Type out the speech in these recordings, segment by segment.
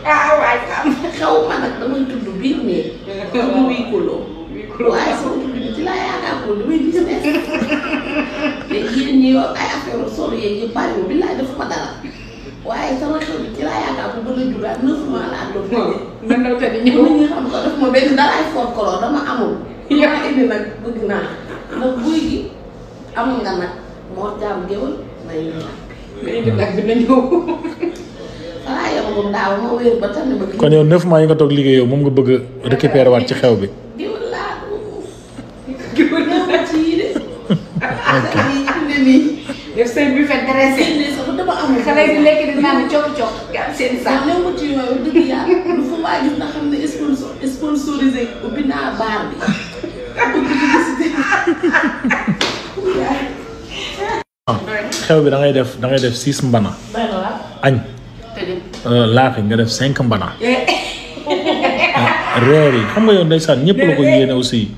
ah waay am xew ma nag damay tudd biir mais dama wii kuloo waaye sama tudd bi ci laa yaakaar ko damay business mais yéen ñi yor ay affaire solo yeeg yu bari bi laay def ma dara waaye sama xew bi ci laa yaakaar ko bëgg a jugaat 9 mois laa doon nga ndaw te di ñëw nit ñi xam ko def ma benn daraay folklore dama amul yaa indi nag bëgg naa ndax buy gi amul nga nag moo jaam géwël may ñu nga indi nag bi na ñëw falaa yamagum daaw ma wéer ba tane ba kon yow 9 mois yi nga toog liggéey yow moom nga bëgg a récupérer waat ci xew bi. géwël laa géwël laa ci yi de ak yi ne nii def seen buffet dressé ne sax dama amul xale di lekk di naan cokk nga am seen sax ñëw ma ci yooyu dëgg yàlla lu fa waa gis nga xam ne sponsorisé ubbi naa baar bi xew bi da ngay def 6 mbana. añ. laaxi nga def 5 mbana. reer yi xam nga yow ndeysaan ñëpp la ko yéene aussi.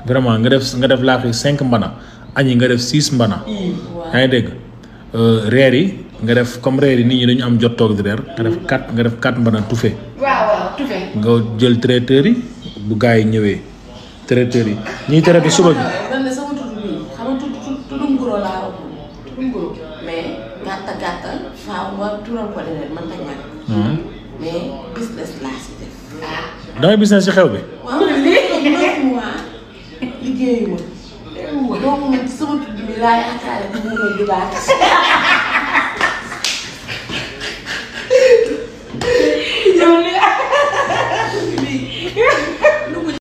vraiment nga def laaxi 5 mbana. añ yi nga def 6 mbana. yaa ngi dégg reer yi nga def comme reer yi nit ñi dañu am jot toog di reer nga def 4 mbana tufe. waaw tufe. nga jël traiteur yi bu gars yi ñëwee traiteur yi ñiy traité suba gi. man de sama tudd bii xam nga tudd nguro laa wax tudd nguro mais gàtta faaw nga tural ko de man ta ñàkk mais business laa si def damay business ci xew bi. waaw léegi 9 mois liggéeyu ma doomu man ci sama tudd bi laa yaakaar ne mun a jubaat yow